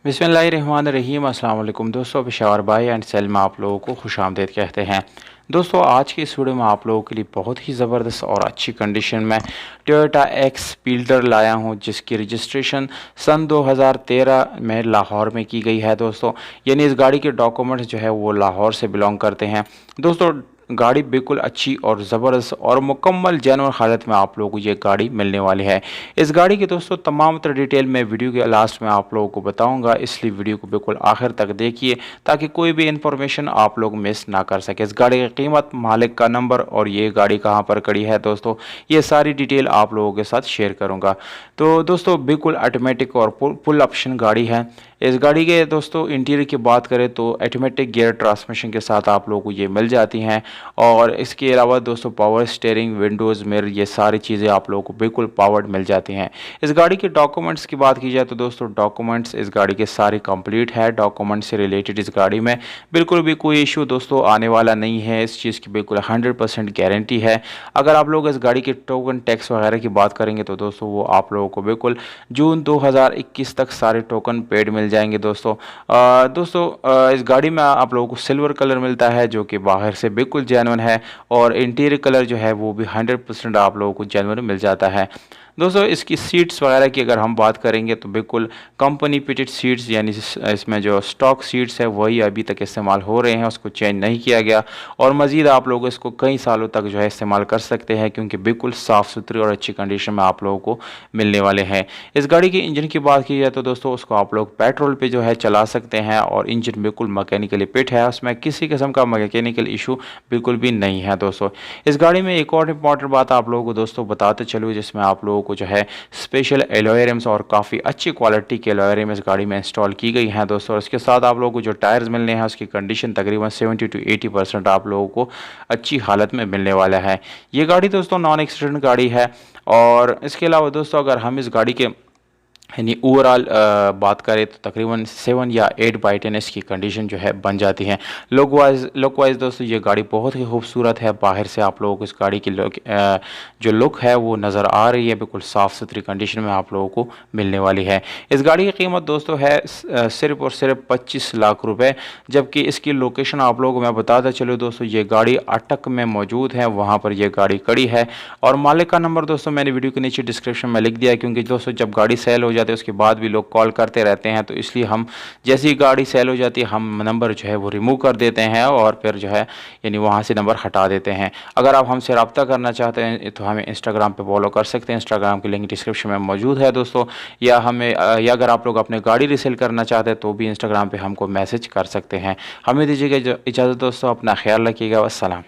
बिस्मिल्लाहिर्रहमानिर्रहीम। अस्सलाम वालेकुम दोस्तों, पेशावर बाय एंड सेल में आप लोगों को खुशामदीद कहते हैं। दोस्तों आज की इस वीडियो में आप लोगों के लिए बहुत ही ज़बरदस्त और अच्छी कंडीशन में टोयोटा एक्स स्पीडर लाया हूं, जिसकी रजिस्ट्रेशन सन 2013 में लाहौर में की गई है दोस्तों। यानी इस गाड़ी के डॉक्यूमेंट्स जो है वो लाहौर से बिलोंग करते हैं दोस्तों। गाड़ी बिल्कुल अच्छी और ज़बरदस्त और मुकम्मल जेन्युइन हालत में आप लोगों को ये गाड़ी मिलने वाली है। इस गाड़ी की दोस्तों तमाम तरह डिटेल मैं वीडियो के लास्ट में आप लोगों को बताऊंगा, इसलिए वीडियो को बिल्कुल आखिर तक देखिए ताकि कोई भी इंफॉर्मेशन आप लोग मिस ना कर सके। इस गाड़ी की कीमत, मालिक का नंबर और ये गाड़ी कहाँ पर खड़ी है दोस्तों, ये सारी डिटेल आप लोगों के साथ शेयर करूँगा। तो दोस्तों बिल्कुल ऑटोमेटिक और फुल ऑप्शन गाड़ी है। इस गाड़ी के दोस्तों इंटीरियर की बात करें तो ऑटोमेटिक गियर ट्रांसमिशन के साथ आप लोगों को ये मिल जाती हैं। और इसके अलावा दोस्तों पावर स्टीयरिंग, विंडोज़, मिरर, ये सारी चीज़ें आप लोगों को बिल्कुल पावर्ड मिल जाती हैं। इस गाड़ी के डॉक्यूमेंट्स की बात की जाए तो दोस्तों डॉक्यूमेंट्स इस गाड़ी के सारे कंप्लीट है। डॉक्यूमेंट्स से रिलेटेड इस गाड़ी में बिल्कुल भी कोई इशू दोस्तों आने वाला नहीं है। इस चीज़ की बिल्कुल 100% गारंटी है। अगर आप लोग इस गाड़ी के टोकन टैक्स वगैरह की बात करेंगे तो दोस्तों वो आप लोगों को बिल्कुल जून 2021 तक सारे टोकन पेड मिल जाएंगे दोस्तों। इस गाड़ी में आप लोगों को सिल्वर कलर मिलता है, जो कि बाहर से बिल्कुल जेन्युइन है, और इंटीरियर कलर जो है वो भी 100% आप लोगों को जेन्युइन मिल जाता है दोस्तों। इसकी सीट्स वगैरह की अगर हम बात करेंगे तो बिल्कुल कंपनी फिटेड सीट्स, यानी इसमें जो स्टॉक सीट्स है वही अभी तक इस्तेमाल हो रहे हैं, उसको चेंज नहीं किया गया। और मज़ीद आप लोग इसको कई सालों तक जो है इस्तेमाल कर सकते हैं, क्योंकि बिल्कुल साफ़ सुथरी और अच्छी कंडीशन में आप लोगों को मिलने वाले हैं। इस गाड़ी के इंजन की बात की जाए तो दोस्तों उसको आप लोग पेट्रोल पर जो है चला सकते हैं, और इंजन बिल्कुल मैकेनिकली फिट है, उसमें किसी किस्म का मैकेनिकल इशू बिल्कुल भी नहीं है दोस्तों। इस गाड़ी में एक और इम्पॉर्टेंट बात आप लोगों को दोस्तों बताते चलूँ, जिसमें आप लोगों को जो है स्पेशल एलॉय रिम्स और काफ़ी अच्छी क्वालिटी के एलॉय रिम इस गाड़ी में इंस्टॉल की गई हैं दोस्तों। और इसके साथ आप लोगों को जो टायर्स मिलने हैं उसकी कंडीशन तकरीबन 70 to 80% आप लोगों को अच्छी हालत में मिलने वाला है। ये गाड़ी दोस्तों नॉन एक्सीडेंट गाड़ी है। और इसके अलावा दोस्तों अगर हम इस गाड़ी के यानी ओवरऑल बात करें तो तकरीबन 7 या 8/10 इसकी कंडीशन जो है बन जाती है। लुक वाइज दोस्तों ये गाड़ी बहुत ही खूबसूरत है। बाहर से आप लोगों को इस गाड़ी की जो लुक है वो नज़र आ रही है, बिल्कुल साफ़ सुथरी कंडीशन में आप लोगों को मिलने वाली है। इस गाड़ी की कीमत दोस्तों है सिर्फ और सिर्फ 25 लाख रुपये, जबकि इसकी लोकेशन आप लोगों को मैं बताता चलूँ दोस्तों, ये गाड़ी अटक में मौजूद है, वहाँ पर यह गाड़ी खड़ी है। और मालिक का नंबर दोस्तों मैंने वीडियो के नीचे डिस्क्रिप्शन में लिख दिया है, क्योंकि दोस्तों जब गाड़ी सेल हो जाती है उसके बाद भी लोग कॉल करते रहते हैं, तो इसलिए हम जैसी गाड़ी सेल हो जाती है हम नंबर जो है वो रिमूव कर देते हैं और फिर जो है यानी वहाँ से नंबर हटा देते हैं। अगर आप हमसे रब्ता करना चाहते हैं तो हमें इंस्टाग्राम पे फॉलो कर सकते हैं, इंस्टाग्राम की लिंक डिस्क्रिप्शन में मौजूद है दोस्तों। या अगर आप लोग अपने गाड़ी रीसेल करना चाहते हैं तो भी इंस्टाग्राम पर हमको मैसेज कर सकते हैं। हमें दीजिएगा इजाज़त दोस्तों, अपना ख्याल रखिएगा। अस्सलाम।